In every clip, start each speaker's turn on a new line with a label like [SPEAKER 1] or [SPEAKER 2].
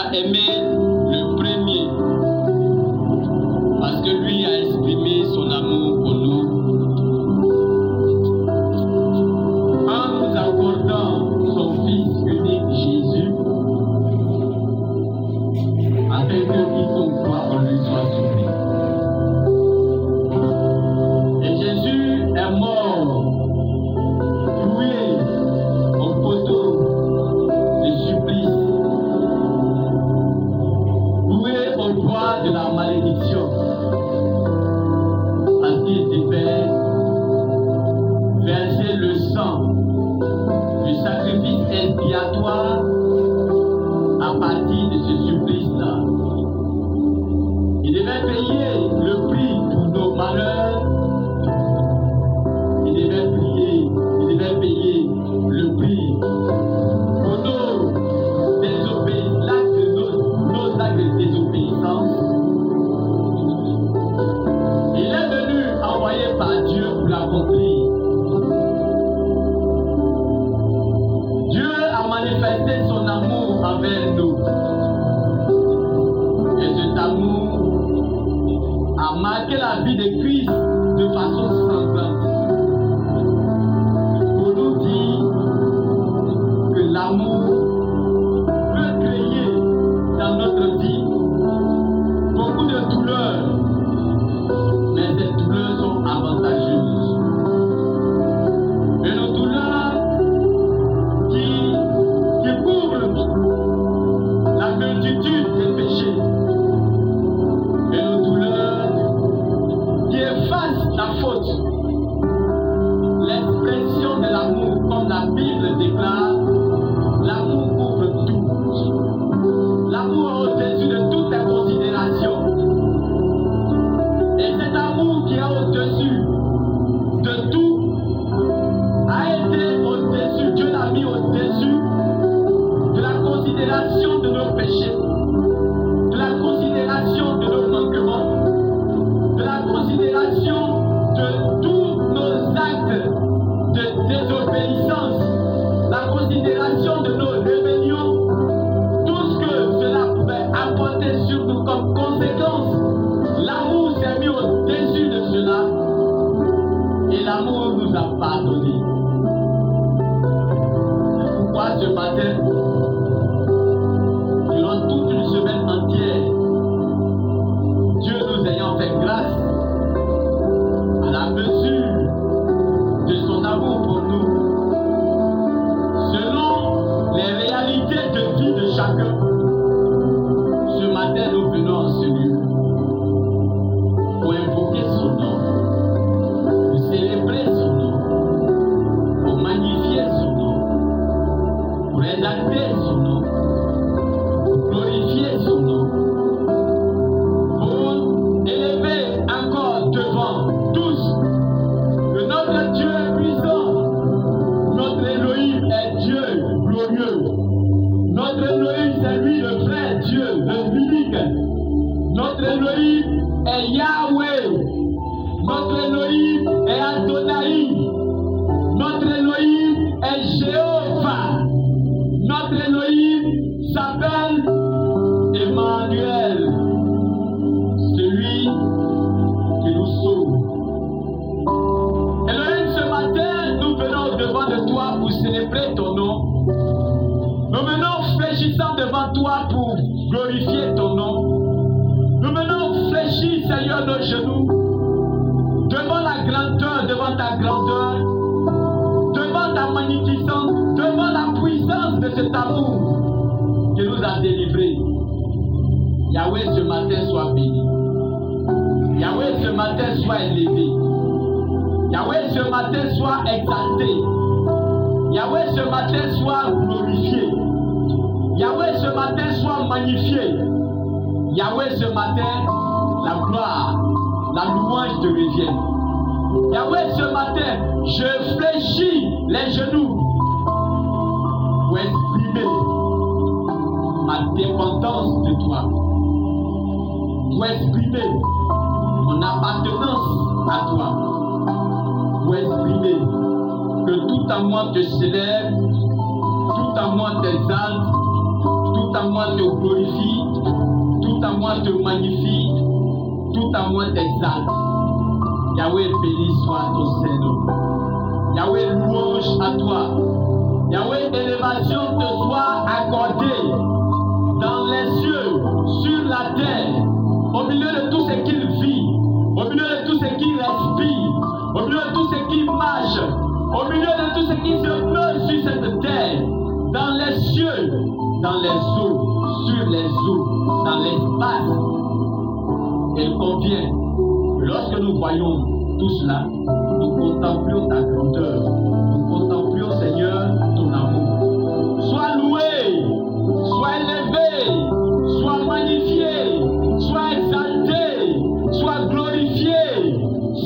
[SPEAKER 1] a aimé le premier, parce que lui a exprimé son amour pour nous. En nous accordant son Fils unique Jésus, afin que quiconque croit en lui soit sauvé. Et Jésus est mort, cloué au poteau de supplice, cloué au poids de la malédiction, parce qu'il devait verser le sang du sacrifice expiatoire à partir de ce supplice-là. Il devait payer le prix pour nos malheurs. Il devait payer le prix pour nos actes de désobéissance. Il est venu envoyé par Dieu pour l'accomplir. Dieu a manifesté son amour envers nous. Et cet amour a marqué la vie de Christ de façon sanglante. Pour nous dire que l'amour peut créer dans notre vie beaucoup de douleurs, mais ces douleurs sont avantageuses. Et nos douleurs qui couvrent la multitude des péchés. Et nos douleurs qui effacent la faute. L'expression de l'amour, comme la Bible déclare, l'amour couvre tout. L'amour est au-dessus de toutes les considérations. Et cet amour qui est au-dessus de tout a été au-dessus, Dieu l'a mis au-dessus de la considération de nos péchés, de la considération de nos manquements, de la considération de tous nos actes de désobéissance, la considération de nos rébellions, tout ce que cela pouvait apporter sur nous comme conséquence. L'amour s'est mis au-dessus de cela et l'amour nous a pardonné. C'est pourquoi ce matin, durant toute une semaine entière, Dieu nous ayant fait grâce à la mesure de son amour pour nous, selon les réalités de vie de chacun. Ce matin, nous venons en ce lieu pour invoquer son nom, pour célébrer son nom, pour magnifier son nom, pour exalter son nom, pour glorifier son nom, pour élever encore devant tous que notre Dieu est puissant, notre Elohim est Dieu glorieux, notre Elohim c'est lui le vrai Dieu, le unique, notre Elohim est Yahweh, notre Elohim est Adonai, notre Elohim est Jéhovah, notre Elohim s'appelle Emmanuel, celui qui nous sauve. Elohim, ce matin, nous venons devant de toi pour célébrer ton nom. Nous venons fléchissant devant toi pour glorifier ton nom. Nous venons fléchir, Seigneur, nos genoux devant la grandeur, devant ta grandeur, devant ta magnificence, devant la puissance de cet amour qui nous a délivrés. Yahweh, ce matin, sois béni. Yahweh, ce matin, sois élevé. Yahweh, ce matin, sois exalté. Yahweh, ce matin, sois glorifié. Yahweh, ce matin, sois magnifié. Yahweh, ce matin, la gloire, la louange te revient. Yahweh, ce matin, je fléchis les genoux pour exprimer ma dépendance de toi, pour exprimer mon appartenance à toi, pour exprimer que tout en moi te célèbre, tout en moi t'exalte, tout Tout à moi te glorifie, tout à moi te magnifie, tout à moi t'exalte. Yahweh, béni soit ton Saint-Nom. Yahweh, louange à toi. Yahweh, élévation te soit accordée dans les cieux, sur la terre, au milieu de tout ce qu'il vit, au milieu de tout ce qu'il respire, au milieu de tout ce qui marche, au milieu de tout ce qui se meurt sur cette terre, dans les cieux, dans les eaux, sur les eaux, dans l'espace. Il convient que lorsque nous voyons tout cela, nous contemplions ta grandeur, nous contemplions, Seigneur, ton amour. Sois loué, sois élevé, sois magnifié, sois exalté, sois glorifié.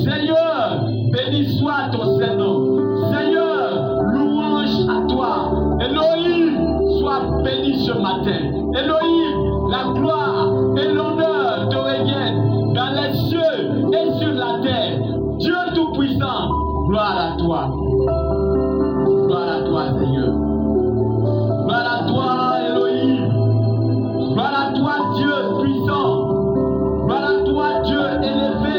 [SPEAKER 1] Seigneur, béni soit ton Saint-Nom. Seigneur, louange à toi. Elohim, sois béni ce matin. Elohim, la gloire et l'honneur te reviennent dans les cieux et sur la terre. Dieu Tout-Puissant, gloire à toi. Gloire à toi, Seigneur. Gloire à toi, Elohim. Gloire à toi, Dieu puissant. Gloire à toi, Dieu élevé.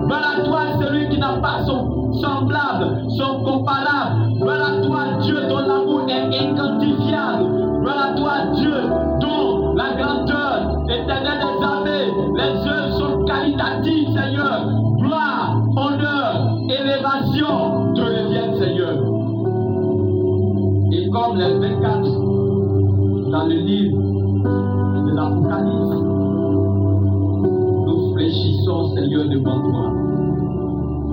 [SPEAKER 1] Gloire à toi, celui qui n'a pas son semblable, son comparable. Gloire à toi, Dieu, dont l'amour est inquantifiable. Gloire à toi, Dieu, dont la grandeur éternelle des armées, les œuvres sont qualitatives, Seigneur. Gloire, honneur, élévation te reviennent, Seigneur. Et comme les 24 dans le livre de l'Apocalypse, nous fléchissons, Seigneur, devant toi.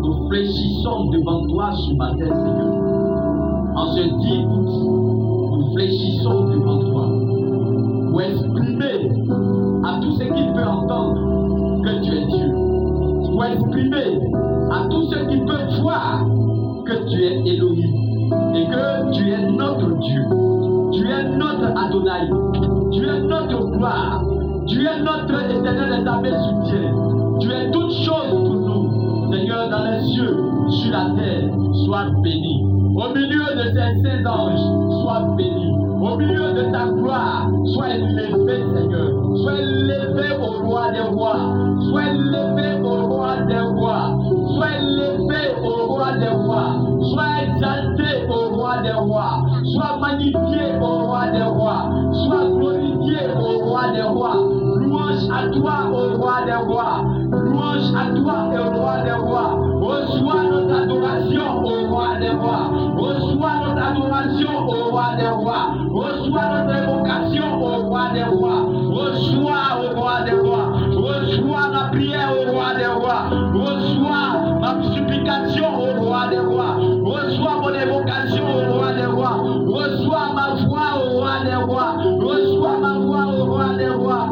[SPEAKER 1] Nous fléchissons devant toi ce matin, Seigneur. En ce 10 août, nous fléchissons devant toi pour exprimer à tout ce qui peut entendre que tu es Dieu. Pour exprimer à tout ce qui peut voir que tu es Elohim et que tu es notre Dieu. Tu es notre Adonai. Tu es notre gloire. Tu es notre éternel des armées soutien. Tu es toute chose pour nous. Seigneur, dans les cieux, sur la terre, sois béni. Au milieu de ces saints anges, sois béni. Au milieu de ta gloire, sois élevé, Seigneur. Sois élevé au roi des rois. Sois élevé au roi des rois. Sois élevé au roi des rois. Sois exalté au roi des rois. Sois magnifié au roi des rois. Sois glorifié au roi des rois. Louange à toi au roi des rois. Louange à toi au roi des rois. Reçois notre adoration au roi des rois. Reçois notre adoration au roi des rois. Reçois notre évocation au roi des rois. Reçois au roi des rois. Reçois ma prière au roi des rois. Reçois ma supplication au roi des rois. Reçois mon évocation au roi des rois. Reçois ma voix au roi des rois. Reçois ma voix au roi des rois.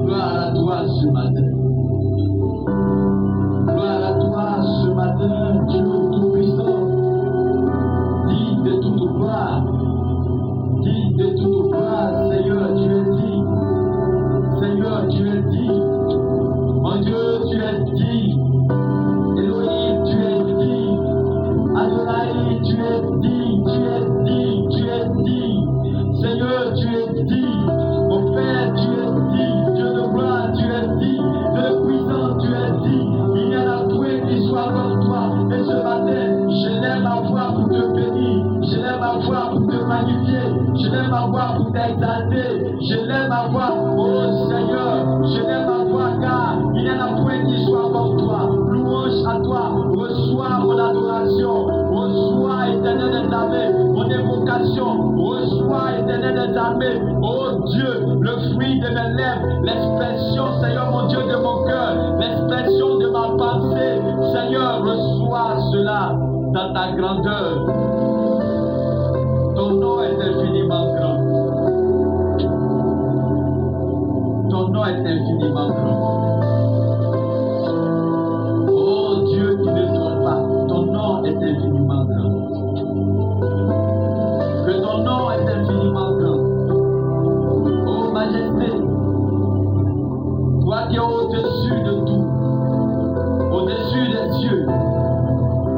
[SPEAKER 1] Gloire à toi ce matin. Gloire à toi ce matin, Dieu Tout-Puissant. Digne de toute gloire. Digne de toute gloire, Seigneur, tu es digne. Seigneur, tu es digne. Mon Dieu, tu es digne. Elohim, tu es digne. Adonai, tu es digne, tu es digne, tu es digne. Seigneur, tu es digne. Mon Père, tu es digne. Dieu de gloire, tu es digne. Dieu de puissance, tu es digne. Il n'y en a point qui soit comme toi. Et ce matin, je lève ma voix pour te bénir. Je lève ma voix pour te magnifier. Je lève ma voix pour t'exalter. Je lève ma voix, oh Seigneur. Je lève ma voix car il n'y en a point qui soit comme toi. Louange à toi. Reçois mon adoration. Reçois, éternel des armées, mon évocation. Reçois, éternel des armées, oh Dieu, le fruit de mes lèvres, l'expression, Seigneur, mon Dieu, de mon cœur, l'expression de ma pensée. Seigneur, reçois cela dans ta grandeur. Ton nom est infiniment grand. Ton nom est infiniment grand. Oh Dieu qui ne trompe pas, ton nom est infiniment grand. Que ton nom est infiniment grand. Oh majesté, toi qui es au-dessus de tout, au-dessus des cieux,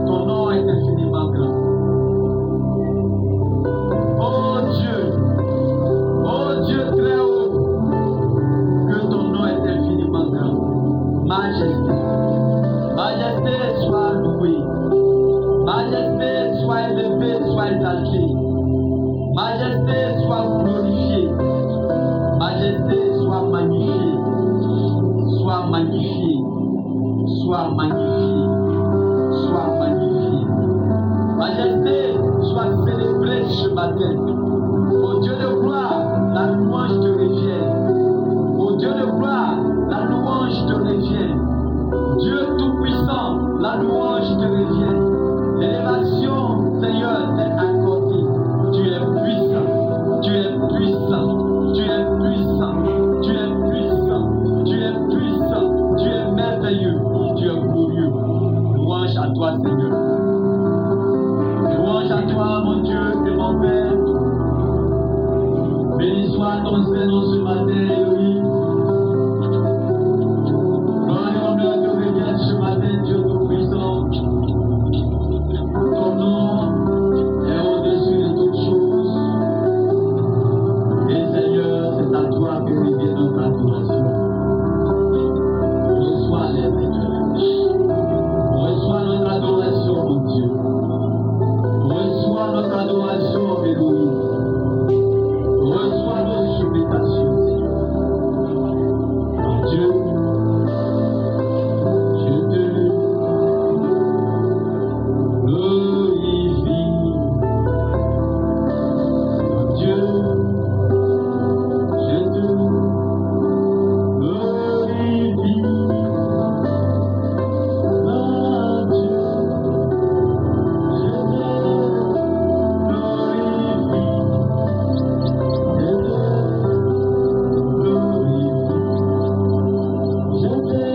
[SPEAKER 1] ton nom est infiniment grand. Oh Dieu, Majesté, sois glorifiée. Majesté, sois magnifiée. Sois magnifiée. Sois magnifiée. Sois magnifiée. Majesté, sois célébrée ce matin. Ô Dieu de gloire, la louange te revient. Ô Dieu de gloire, la louange te revient. Dieu Tout-Puissant, la louange te revient. L'élévation, Seigneur, t'est accordée. Tu es puissant, tu es puissant, tu es puissant, tu es puissant, tu es puissant, tu es merveilleux, tu es glorieux. Louange à toi, Seigneur. Louange à toi, mon Dieu et mon Père. Béni soit ton Seigneur ce matin, Elohim. Gloire et honneur te reviennent ce matin, Dieu Tout-Puissant. Ton nom est au-dessus de toutes choses. Et Seigneur, c'est à toi que revient notre adoration. Reçois les Seigneur. Reçois notre adoration, mon Dieu. Reçois notre adoration, Elohim. Reçois nos supplications, Seigneur. Mon Dieu, je te glorifie. Mon Dieu, je te glorifie. Mon Dieu, je te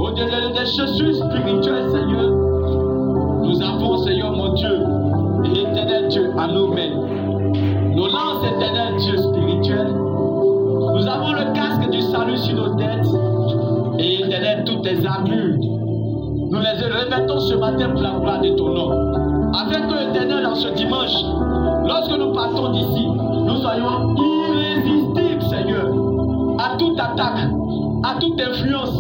[SPEAKER 2] Au-delà des chaussures spirituelles, Seigneur, nous avons, Seigneur mon Dieu,
[SPEAKER 1] à nos mains. Nos lances, éternel Dieu spirituel. Nous avons le casque du salut sur nos têtes. Et éternel, toutes tes armures, nous les revêtons ce matin pour la gloire de ton nom. Afin que, éternel, en ce dimanche, lorsque nous partons d'ici, nous soyons irrésistibles, Seigneur, à toute attaque, à toute influence,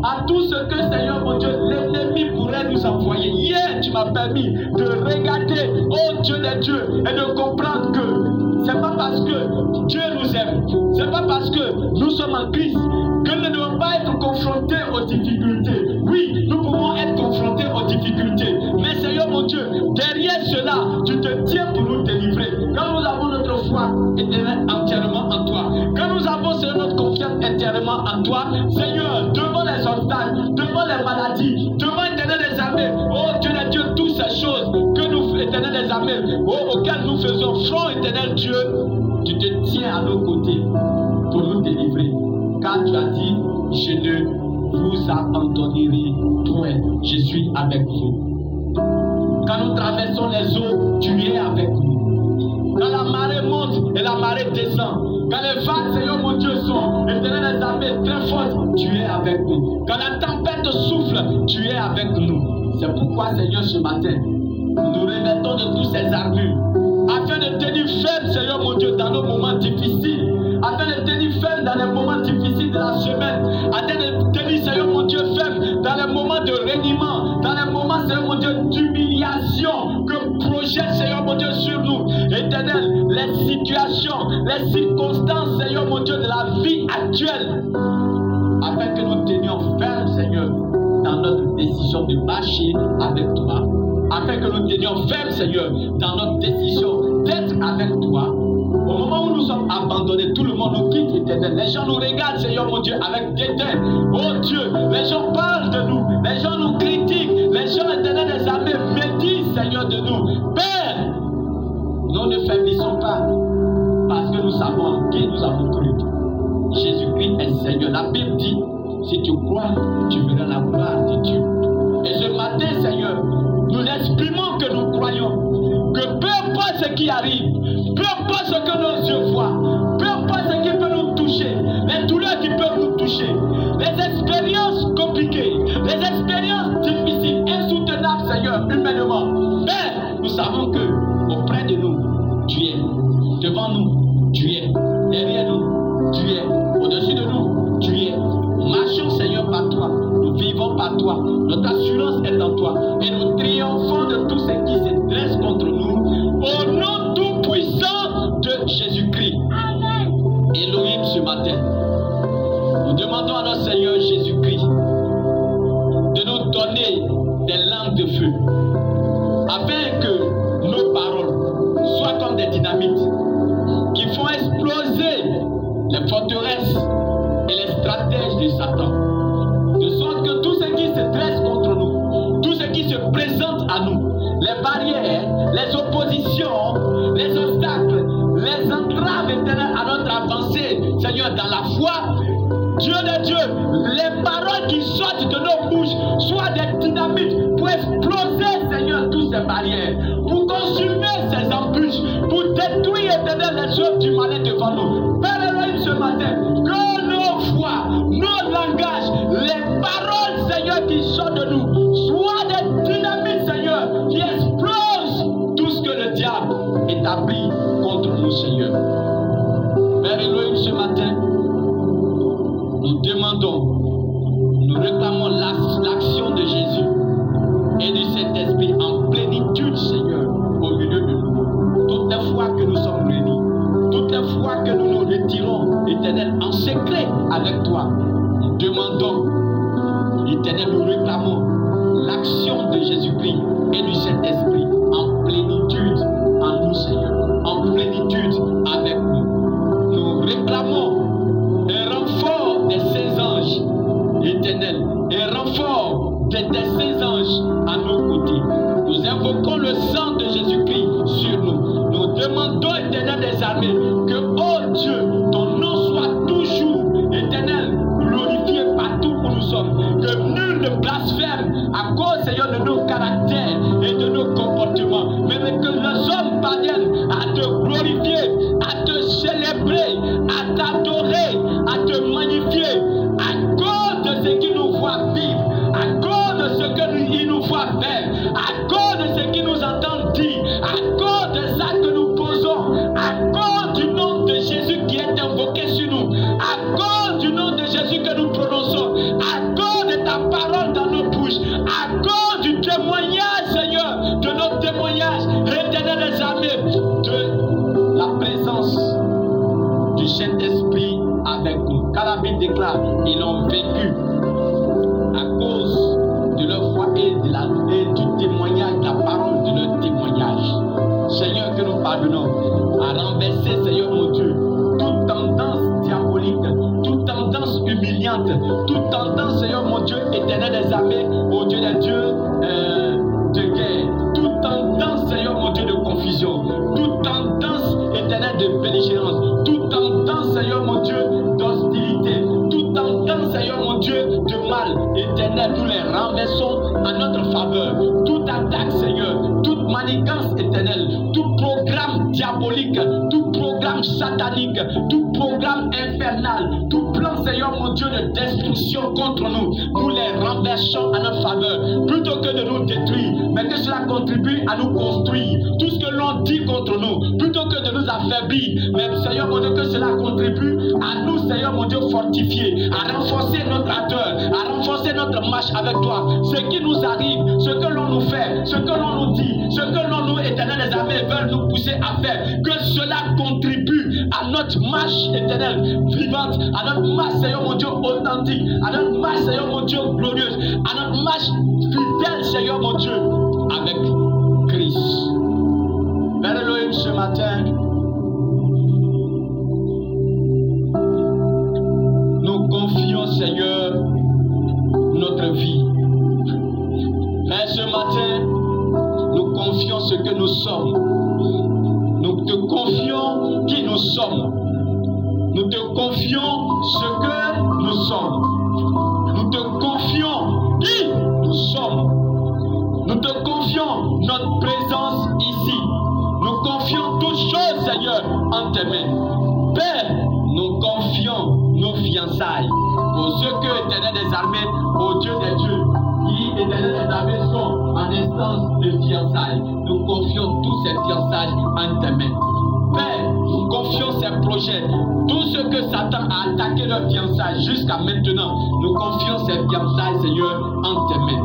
[SPEAKER 1] à tout ce que, Seigneur mon Dieu, l'ennemi pourrait nous envoyer. Hier, tu m'as permis de regarder, oh Dieu des dieux, et de comprendre que c'est pas parce que Dieu nous aime, c'est pas parce que nous sommes en Christ que nous ne devons pas être confrontés aux difficultés. Oui, nous pouvons être confrontés aux difficultés, mais Seigneur mon Dieu, derrière cela, tu te tiens pour nous délivrer. Quand nous avons notre foi éternelle entièrement en toi, quand nous avons, Seigneur, notre confiance entièrement en toi, Seigneur, devant les obstacles, devant les maladies, devant l'éternel des armées, oh Dieu de Dieu, toutes ces choses que nous, éternel des armées, auxquelles nous faisons front, éternel Dieu, tu te tiens à nos côtés pour nous délivrer. Car tu as dit, je ne vous abandonnerai point, je suis avec vous. Quand nous traversons les eaux, tu es avec nous. Quand la marée monte et la marée descend, quand les vagues, Seigneur mon Dieu, sont éternel des armées très fortes, tu es avec nous. Quand la tempête souffle, tu es avec nous. C'est pourquoi, Seigneur, ce matin, nous revêtons de tous ces armures, afin de tenir ferme, Seigneur mon Dieu, dans nos moments difficiles, afin de tenir ferme dans les moments difficiles de la semaine, afin de tenir, Seigneur mon Dieu, ferme dans les moments de reniement, dans les moments, Seigneur mon Dieu, d'humiliation que projette, Seigneur mon Dieu, sur nous. Éternel, les situations, les circonstances, Seigneur mon Dieu, de la vie actuelle, afin que nous tenions ferme, Seigneur, dans notre décision de marcher avec toi, afin que nous tenions ferme, Seigneur, dans notre décision d'être avec toi. Au moment où nous sommes abandonnés, tout le monde nous quitte, éternel. Les gens nous regardent, Seigneur mon Dieu, avec dédain. Oh Dieu, les gens parlent de nous, les gens nous critiquent, les gens, éternel des armées, médisent, Seigneur, de nous. Père, nous ne faiblissons pas, parce que nous savons en qui nous avons cru. Jésus-Christ est Seigneur. La Bible dit, si tu crois, tu verras la gloire de Dieu. Et ce matin, Seigneur, nous exprimons que nous croyons que peu importe ce qui arrive, peu importe ce que nos yeux voient, peu importe ce qui peut nous toucher, les douleurs qui peuvent nous toucher, les expériences compliquées, les expériences difficiles, insoutenables, Seigneur, humainement, mais nous savons que auprès de nous, tu es, devant nous, tu es, derrière nous, tu es, au-dessus de nous, tu es. Marchons, Seigneur, par toi. Nous vivons par toi. Notre assurance est en toi. Et nous triomphons de tout ce qui se dresse contre nous. Au nom tout puissant de Jésus-Christ. Amen. Elohim, ce matin, nous demandons à notre Seigneur Jésus-Christ de nous donner des langues de feu, afin que nos paroles soient comme des dynamites qui font exploser les forteresses et les stratèges de Satan, de sorte que tout ce qui se dresse contre nous, tout ce qui se présente à nous, les barrières, les oppositions, les obstacles, les entraves éternelles à notre avancée, Seigneur, dans la foi, Dieu de Dieu, les paroles qui sortent de nos bouches soient des dynamites pour exploser, Seigneur, toutes ces barrières, pour consumer ces embûches, pour détruire, éternel, les œuvres du malin devant nous. Père Elohim, ce matin, que nos voix, nos langages, les paroles, Seigneur, qui sortent de nous, soient des dynamites, Seigneur, qui explosent tout ce que le diable établit contre nous, Seigneur. Père Elohim, ce matin, nous demandons, nous réclamons l'action de Jésus et du Saint-Esprit en plénitude, Seigneur, au milieu de nous. Toutes les fois que nous sommes réunis, toutes les fois que nous nous retirons, Éternel, en secret avec toi, nous demandons, Éternel, nous réclamons l'action de Jésus-Christ et du Saint-Esprit en plénitude en nous, Seigneur, en plénitude avec nous. Nous réclamons un renfort des saints anges, Éternel, un renfort des saints anges à nos côtés. Nous invoquons le sang de Jésus-Christ sur nous. Nous demandons, Éternel des armées, que, oh Dieu, ton nom soit toujours, Éternel, glorifié partout où nous sommes. Que nul ne blasphèment à cause, Seigneur, de nos caractères et de nos comportements. Mais que les hommes parviennent à te glorifier, à te célébrer, à t'adorer, à te magnifier à cause de ce qu'ils nous voient vivre, à cause de ce qu'ils nous voient faire, à cause de ce qu'ils nous entendent dire, à cause de ça que nous posons, à cause du nom de Jésus qui est invoqué sur nous, à cause du nom de Jésus que nous prononçons, à cause de ta parole dans nos bouches, à cause du témoignage, Seigneur, de notre témoignage, Éternel des armées, de la présence du Saint-Esprit avec nous. Car la Bible déclare, ils ont vécu à cause de leur foi et du témoignage, de la parole de leur témoignage. Seigneur, que nous pardonnons à renverser, Seigneur mon Dieu, toute tendance diabolique, toute tendance humiliante, toute tendance, Seigneur mon Dieu, éternel des armées, ô Dieu des dieux de guerre, toute tendance, Seigneur mon Dieu, de confusion, toute tendance éternelle de belligérance, toute tendance, Seigneur mon Dieu, d'hostilité, toute tendance, Seigneur mon Dieu, de mal éternel, nous les renversons en notre faveur. Toute attaque, Seigneur, toute manigance éternelle, tout programme diabolique, tout programme satanique, tout programme infernal, tout plan, Seigneur mon Dieu, de destruction contre nous, nous les renversons en notre faveur. Plutôt que de nous détruire, mais que cela contribue à nous construire. Tout ce que l'on dit contre nous, plutôt que de nous affaiblir, mais Seigneur mon Dieu, que cela contribue à nous, Seigneur mon Dieu, fortifier, à renforcer notre ardeur, à renforcer notre marche avec toi. Ce qui nous arrive, ce que l'on nous fait, ce que l'on nous dit, ce que l'on nous, éternel des armées, veulent nous pousser à faire, que cela contribue à notre marche éternelle, vivante, à notre marche, Seigneur mon Dieu, authentique, à notre marche, Seigneur mon Dieu, glorieuse, à notre marche fidèle, Seigneur mon Dieu, avec Christ. Père Elohim, ce matin, nous confions, Seigneur, notre vie. Mais ce matin, nous confions ce que nous sommes. Nous te confions qui nous sommes. Nous te confions ce que nous sommes. Nous te confions qui nous sommes. Nous te confions notre présence ici. Nous confions toutes choses, Seigneur, en tes mains. Père, nous confions nos fiançailles pour ceux que, éternel des armées, au Dieu des dieux, qui, éternel des armées, sont en instance de fiançailles. Nous confions tous ces fiançailles en tes mains. Père, nous confions ces projets, tout ce que Satan a attaqué leurs fiançailles jusqu'à maintenant. Nous confions ces fiançailles, Seigneur, en tes mains.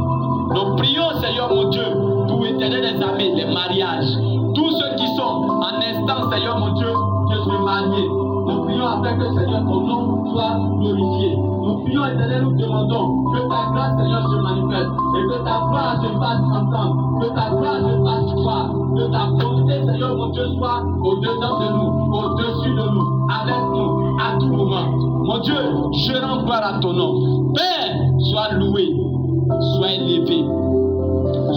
[SPEAKER 1] Nous prions, Seigneur mon Dieu, pour éternel des armées, les mariages. Tous ceux qui sont en instance, Seigneur mon Dieu, de se marier. Nous prions afin que, Seigneur, ton nom soit glorifié. Nous prions, éternel, nous demandons que ta grâce, Seigneur, se manifeste et que ta gloire se fasse entendre, que ta gloire se fasse voir, que ta volonté, Seigneur, mon Dieu, soit au-dedans de nous, au-dessus de nous, avec nous, à tout moment. Mon Dieu, je rends gloire à ton nom. Père, sois loué, sois élevé,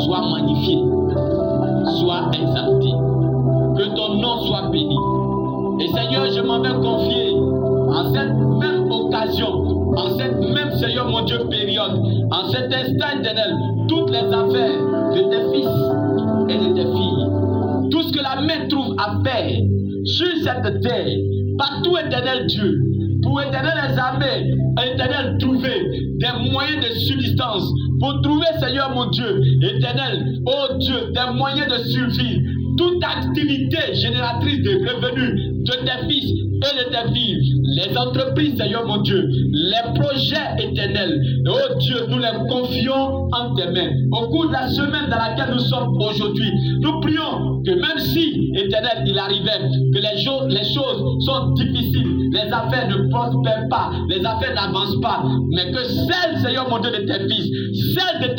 [SPEAKER 1] sois magnifié, sois exalté. Que ton nom soit béni. Et Seigneur, je m'en vais confier en cette même occasion, en cette même, Seigneur mon Dieu, période, en cet instant éternel, toutes les affaires de tes fils et de tes filles. Tout ce que la main trouve à faire sur cette terre, partout, éternel Dieu, pour éternel les armées, éternel, trouver des moyens de subsistance, pour trouver, Seigneur mon Dieu, éternel, oh Dieu, des moyens de survie. Toute activité génératrice de revenus de tes fils et de tes filles, les entreprises, Seigneur mon Dieu, les projets éternels, oh Dieu, nous les confions en tes mains. Au cours de la semaine dans laquelle nous sommes aujourd'hui, nous prions que même si, éternel, il arrivait, que les choses sont difficiles, les affaires ne prospèrent pas, les affaires n'avancent pas, mais que celles, Seigneur mon Dieu, de tes fils, celles de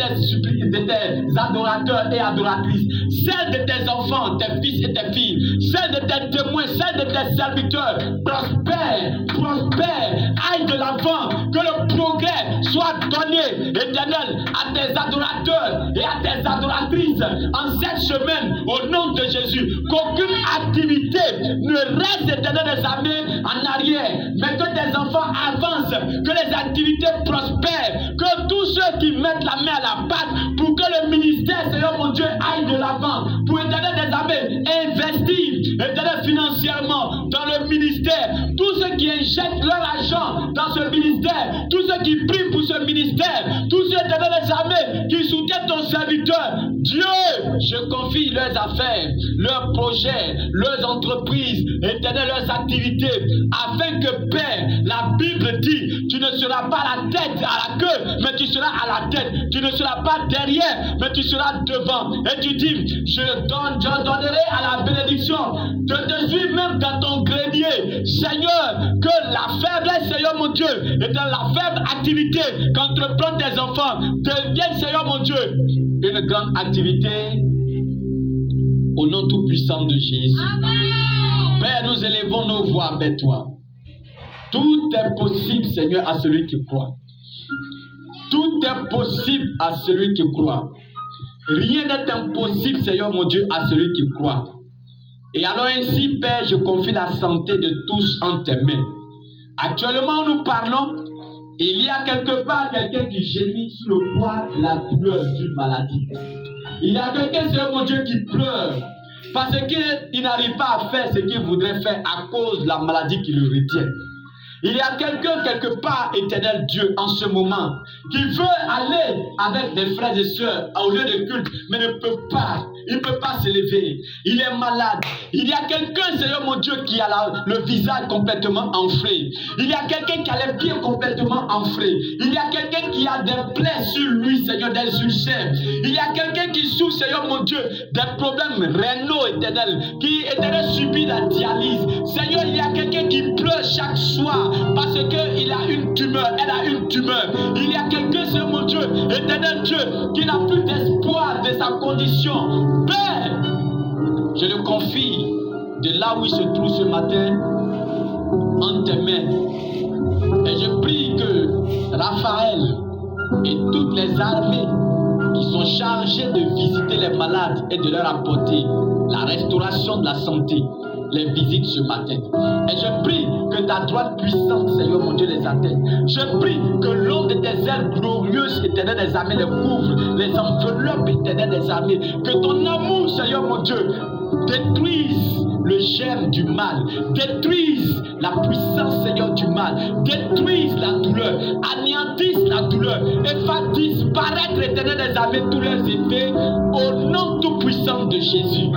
[SPEAKER 1] tes adorateurs et adoratrices, celle de tes enfants, tes fils et tes filles, celle de tes témoins, celle de tes serviteurs, prospère, prospère, aille de l'avant, que le progrès soit donné, Éternel, à tes adorateurs et à tes adoratrices en cette semaine, au nom de Jésus, qu'aucune activité ne reste, Éternel des armées, en arrière, mais que tes enfants avancent, que les activités prospèrent, que tous ceux qui mettent la main à la pâte pour que le ministère, Seigneur mon Dieu, aille de l'avant, pour Éternel des armées, investir, Éternel, financièrement dans le ministère, tous ceux qui injectent leur argent dans ce ministère, tous ceux qui prient pour ce ministère, tous ceux, Éternel des armées, qui soutiennent ton serviteur, Dieu, je confie leurs affaires, leurs projets, leurs entreprises, Éternel, leurs activités, afin que, Père, la Bible dit, tu ne seras pas la tête à la queue, mais tu seras à la tête, tu ne seras pas derrière, mais tu seras devant. Et tu dis, je donnerai à la bénédiction de te suivre même dans ton grenier. Seigneur, que la faiblesse, Seigneur mon Dieu, et dans la faible activité qu'entreprennent tes enfants devienne, Seigneur mon Dieu, une grande activité au nom tout-puissant de Jésus. Amen. Père, nous élevons nos voix vers toi. Tout est possible, Seigneur, à celui qui croit. Tout est possible à celui qui croit. Rien n'est impossible, Seigneur mon Dieu, à celui qui croit. Et alors ainsi, Père, je confie la santé de tous en tes mains. Actuellement, nous parlons, il y a quelque part quelqu'un qui gémit sous le poids de la douleur d'une maladie. Il y a quelqu'un, Seigneur mon Dieu, qui pleure parce qu'il n'arrive pas à faire ce qu'il voudrait faire à cause de la maladie qui le retient. Il y a quelqu'un quelque part, éternel Dieu, en ce moment, qui veut aller avec des frères et sœurs au lieu de culte, mais ne peut pas. Il ne peut pas se lever. Il est malade. Il y a quelqu'un, Seigneur mon Dieu, qui a le visage complètement enflé. Il y a quelqu'un qui a les pieds complètement enflés. Il y a quelqu'un qui a des plaies sur lui, Seigneur, des ulcères. Il y a quelqu'un qui souffre, Seigneur mon Dieu, des problèmes rénaux, éternel, qui, éternel, subit la dialyse. Seigneur, il y a quelqu'un qui pleure chaque soir parce qu'il a une tumeur, elle a une tumeur. Il y a quelqu'un, Seigneur mon Dieu, éternel Dieu, qui n'a plus d'espoir de sa condition. Père, je le confie de là où il se trouve ce matin en tes mains. Et je prie que Raphaël et toutes les armées qui sont chargées de visiter les malades et de leur apporter la restauration de la santé les visites ce matin. Et je prie que ta droite puissante, Seigneur mon Dieu, les atteigne. Je prie que l'ombre de tes ailes glorieuses, éternel des armées, les couvre, les enveloppe, éternel des armées. Que ton amour, Seigneur mon Dieu, détruise le germe du mal, détruise la puissance, Seigneur, du mal, détruise la douleur, anéantisse la douleur et fasse disparaître, éternel des armées, tous leurs effets au nom tout puissant de Jésus.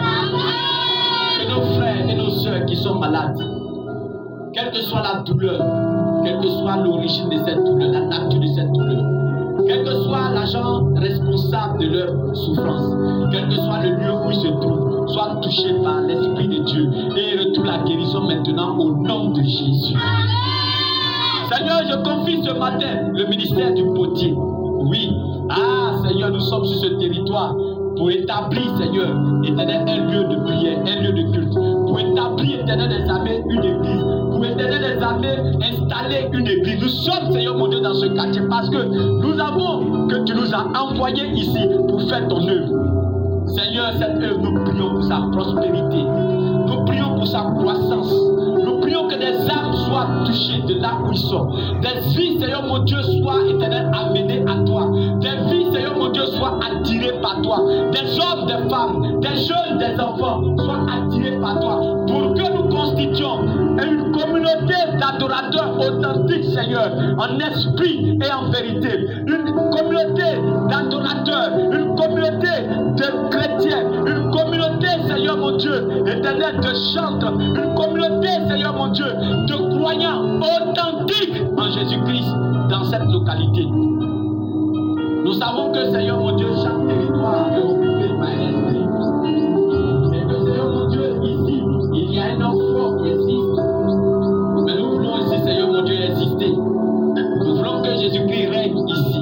[SPEAKER 1] Que nos frères et nos sœurs qui sont malades, quelle que soit la douleur, quelle que soit l'origine de cette douleur, la nature de cette douleur, quel que soit l'agent responsable de leur souffrance, quel que soit le lieu où ils se trouvent, soit touché par l'Esprit de Dieu et retrouve la guérison maintenant au nom de Jésus. Seigneur, je confie ce matin le ministère du potier. Oui, Seigneur, nous sommes sur ce territoire pour établir, Seigneur, éternel, un lieu de prière, un lieu de culte, pour établir, éternel des armées, une église, pour éternel des armées, installer une église. Nous sommes, Seigneur mon Dieu, dans ce quartier parce que nous avons, que tu nous as envoyés ici pour faire ton œuvre. Seigneur, cette œuvre, nous prions pour sa prospérité, nous prions pour sa croissance, nous prions que des âmes soient touchées de là où ils sont, des vies, Seigneur mon Dieu, soient, éternel, amenées à toi, des vies, Seigneur mon Dieu, soient attirées par toi, des hommes, des femmes, des jeunes, des enfants soient attirés par toi, pour que nous constituions une communauté d'adorateurs authentiques, Seigneur, en esprit et en vérité, une communauté d'adorateurs, une communauté de chrétiens, une communauté, Seigneur mon Dieu, éternel, de chantres, une communauté, Seigneur mon Dieu, de croyants authentiques en Jésus-Christ dans cette localité. Nous savons que, Seigneur mon Dieu, chaque territoire est occupé par un esprit. Et que, Seigneur mon Dieu, ici, il y a un homme fort qui existe. Mais nous voulons aussi, Seigneur mon Dieu, exister. Nous voulons que Jésus-Christ règne ici.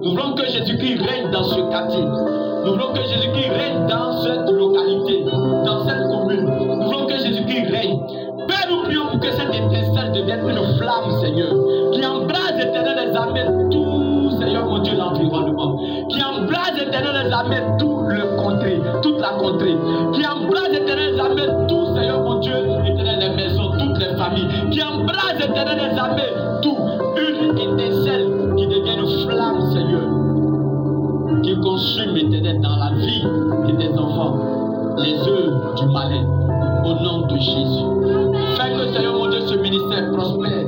[SPEAKER 1] Nous voulons que Jésus-Christ règne dans ce quartier. Nous voulons que Jésus-Christ règne dans cette localité, dans cette commune. Nous voulons que Jésus-Christ règne. Père, nous prions pour que cette étincelle devienne une flamme, Seigneur, qui embrase éternel les armées, tout, Seigneur mon Dieu, l'environnement, qui embrase éternel les armées, tout le contrée, toute la contrée, qui embrase éternel les armées, tout, Seigneur mon Dieu, éternel les maisons, toutes les familles, qui embrase éternel les armées, tout, une étincelle qui devient une flamme, Seigneur, qui consume éternel dans la vie de tes enfants, les œuvres du malin, au nom de Jésus. Fais que, Seigneur mon Dieu, ce ministère prospère.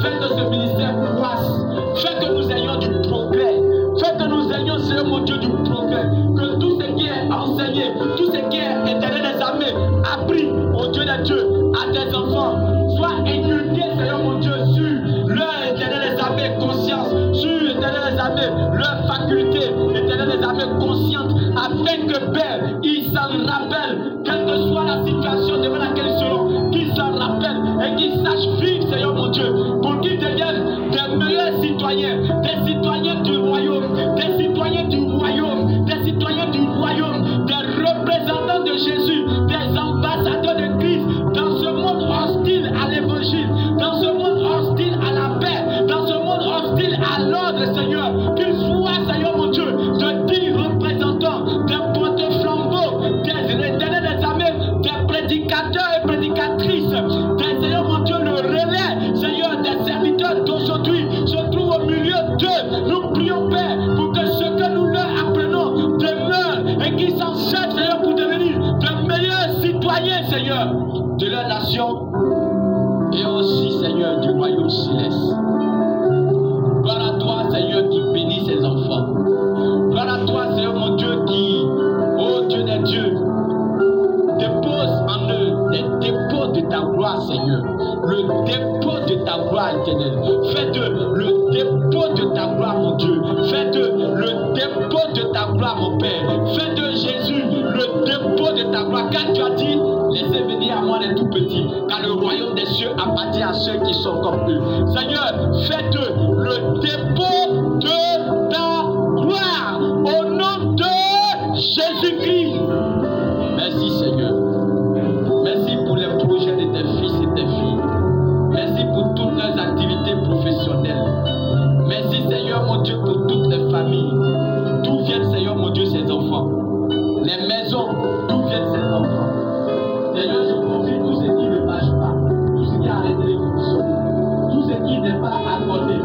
[SPEAKER 1] Fais que ce ministère croisse. Fais que nous ayons du progrès. Fais que nous ayons, Seigneur mon Dieu, du progrès. Que tout ce qui est enseigné, tout ce qui est éternel des armées, appris au Dieu des dieux, à tes enfants, soit inculqué, Seigneur mon Dieu, sur leur éternel des armées conscience, sur éternel des armées, leur faculté, éternel des armées consciente, afin que Père, ils s'en rappellent, quelle que soit la situation devant laquelle ils seront, qu'ils s'en rappellent et qu'ils sachent vivre, Seigneur mon Dieu, pour qu'ils deviennent des meilleurs citoyens, des citoyens du royaume, des citoyens du royaume, des citoyens du royaume, des représentants de Jésus, des ambassadeurs de Christ dans ce monde hostile à l'évangile, dans ce monde hostile à la paix, dans ce monde hostile à l'ordre, Seigneur, qu'ils soient, Seigneur mon Dieu, de 10 représentants, des porte-flambeaux, des éternels des armées, des prédicateurs et prédicatrices, des, Seigneur mon Dieu, le relais, Seigneur, des serviteurs d'aujourd'hui se trouvent au milieu d'eux. Nous prions, Père, pour que ce que nous leur apprenons demeure et qu'ils s'en servent, Seigneur, pour devenir de meilleurs citoyens, Seigneur, de leur nation et aussi, Seigneur, du royaume céleste. Gloire à toi, Seigneur, qui bénit ses enfants. Gloire à toi, Seigneur, mon Dieu, qui, ô Dieu des dieux, dépose en eux les dépôts de ta gloire, Seigneur. Le dépôt de ta gloire éternelle. Fais de le dépôt de ta gloire, mon Dieu. Fais de le dépôt de ta gloire, mon Père. Fais de Jésus le dépôt de ta gloire. Car tu as dit, laissez venir à moi les tout petits, car le royaume des cieux appartient à ceux qui sont comme eux. Seigneur, fais de le dépôt de ta gloire. Au nom de Jésus-Christ. Merci, Seigneur. Merci pour les projets de tes fils et tes filles. Merci pour toutes leurs activités professionnelles. Merci, Seigneur, mon Dieu, pour toutes les familles. D'où viennent, Seigneur, mon Dieu, ces enfants? Les maisons, d'où viennent ces enfants? Seigneur, je confie tout ce qui ne marche pas, tout ce qui a arrêté les fonctionner, tout ce qui n'est pas accordé,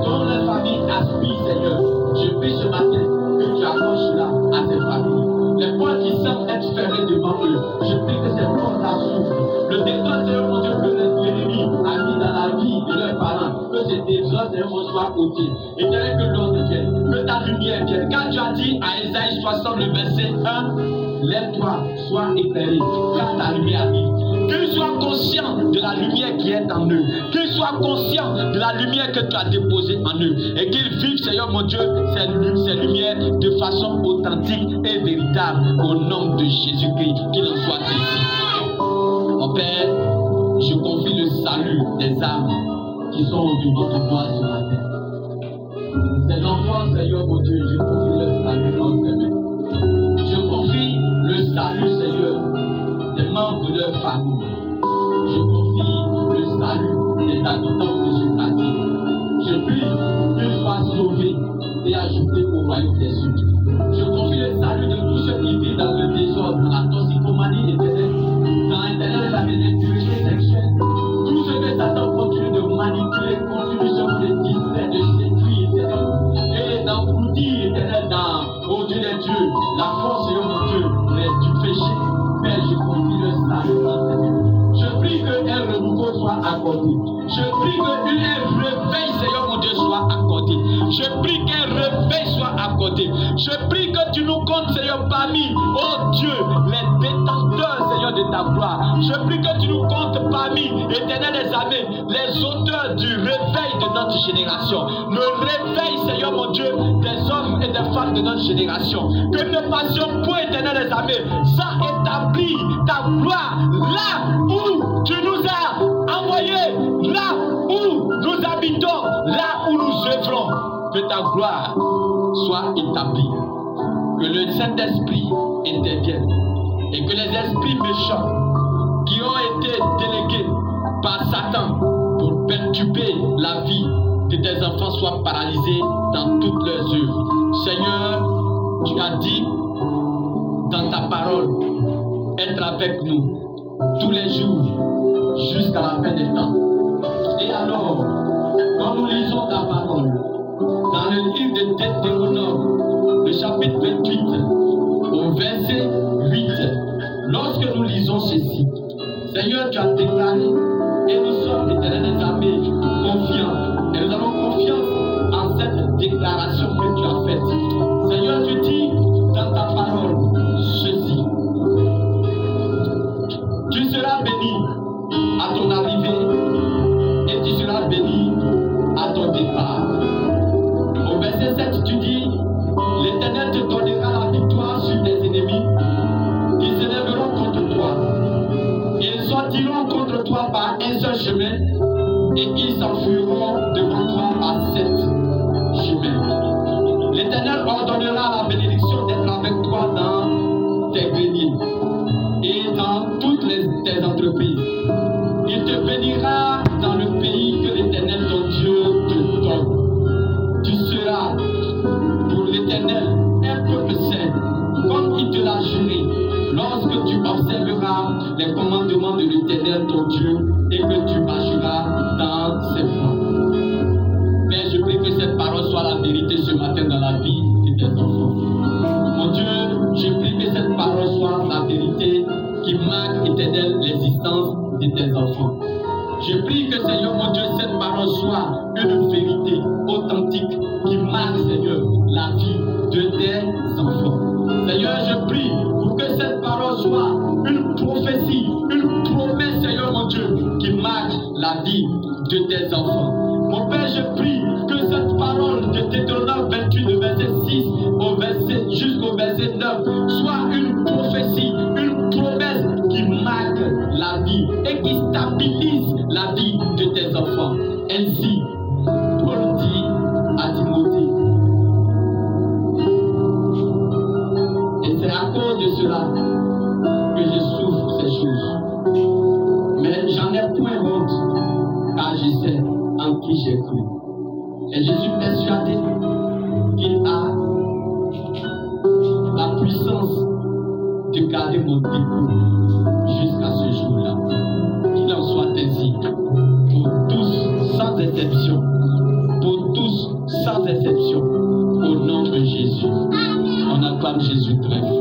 [SPEAKER 1] dont les familles aspirent, Seigneur. Je prie ce matin que tu accroches cela à ces familles. Les portes qui semblent être fermées devant eux, je prie que ces portes-là s'ouvrent. Le désordre, Seigneur mon Dieu, que l'ennemi a mis dans la vie de leurs parents, que ces désordres, Seigneur mon Dieu, soient ôtés. Et tel que l'ordre vienne, que ta lumière vienne. Quand tu as dit à Ésaïe 60, le verset 1, lève-toi, sois éclairé, car ta lumière arrive. Qu'ils soient conscients de la lumière qui est en eux. Qu'ils soient conscients de la lumière que tu as déposée en eux. Et qu'ils vivent, Seigneur mon Dieu, ces lumières de façon authentique et véritable. Au nom de Jésus-Christ, qu'il en soit ainsi. Mon Père, je confie le salut des âmes qui sont devant toi ce matin. Ces enfants, Seigneur mon Dieu, je confie le salut en tes mains. Je confie le salut, Seigneur, des membres de leur famille. Je confie le salut des habitants de ce quartier. Je prie qu'ils soient sauvés et ajoutés au royaume des cieux. Je confie le salut de tous ceux qui vivent dans le désordre, dans la toxicomanie éternelle, dans l'internet de la médiocrité sexuelle. Tout ce que Satan continue de manipuler, continue de distraire, de séduire éternel. Et d'engloutir éternel au Dieu des dieux, la force, Seigneur mon Dieu, du péché. Père, je confie le salut dans tes mains. Je prie qu'un renouveau soit accordé. Je prie qu'un réveil, Seigneur mon Dieu, soit accordé. Je prie qu'un réveil soit accordé. Je prie que tu nous comptes, Seigneur, parmi, oh Dieu, les détenteurs, Seigneur, de ta gloire. Je prie que tu nous comptes parmi, éternel des armées, les auteurs du réveil de notre génération. Le réveil, Seigneur mon Dieu, des hommes et des femmes de notre génération. Que nous passions pour éternel des armées, sans établir ta gloire là où tu nous as envoyés, là où nous habitons, là où nous œuvrons. Que ta gloire soit établie que le Saint-Esprit intervienne et que les esprits méchants qui ont été délégués par Satan pour perturber la vie de tes enfants soient paralysés dans toutes leurs œuvres. Seigneur, tu as dit dans ta parole, être avec nous tous les jours jusqu'à la fin des temps. Et alors, quand nous lisons ta parole, dans le livre de Deutéronome, le chapitre 28, au verset 8, lorsque nous lisons ceci, Seigneur, tu as déclaré, et nous sommes, éternels armées, confiants. Et nous avons confiance en cette déclaration que tu as faite. Seigneur, tu dis dans ta parole ceci. Tu seras béni à ton arrivée et tu seras béni à ton départ. Au verset 7, tu dis, l'Éternel te donnera la victoire sur tes ennemis qui s'élèveront contre toi. Ils sortiront contre toi par un seul chemin et ils s'enfuiront devant toi par 7 chemins. L'Éternel ordonnera la bénédiction d'être avec toi dans tes greniers et dans toutes tes entreprises. Il te bénira dans le pays que l'Éternel ton Dieu te donne. Tu seras pour l'Éternel un peuple saint, comme il te l'a juré, lorsque tu observeras les commandements de l'Éternel ton Dieu et que tu marcheras dans ses voies. Père, je prie que cette parole soit la vérité ce matin dans la vie de tes enfants. Mon Dieu, je prie que cette parole soit la vérité qui marque éternelle l'existence de tes enfants. Je prie que, Seigneur, mon Dieu, cette parole soit une vérité authentique qui marque, Seigneur, la vie de tes enfants. Seigneur, je prie pour que cette parole soit une prophétie, une promesse, Seigneur, mon Dieu, qui marque la vie de tes enfants. Mon Père, je prie que cette parole de Deutéronome 28, le verset 6 jusqu'au verset 9, soit une prophétie, une promesse qui marque la vie et qui stabilise la vie de tes enfants. Ainsi, Paul dit à Timothée, et c'est à cause de cela que je souffre ces choses. Mais j'en ai point honte, car je sais en qui j'ai cru. Et je suis persuadé qu'il a la puissance de garder mon dépôt jusqu'à ce jour-là. Qu'il en soit ainsi pour tous sans exception. Pour tous sans exception. Au nom de Jésus. On acclame Jésus très fort.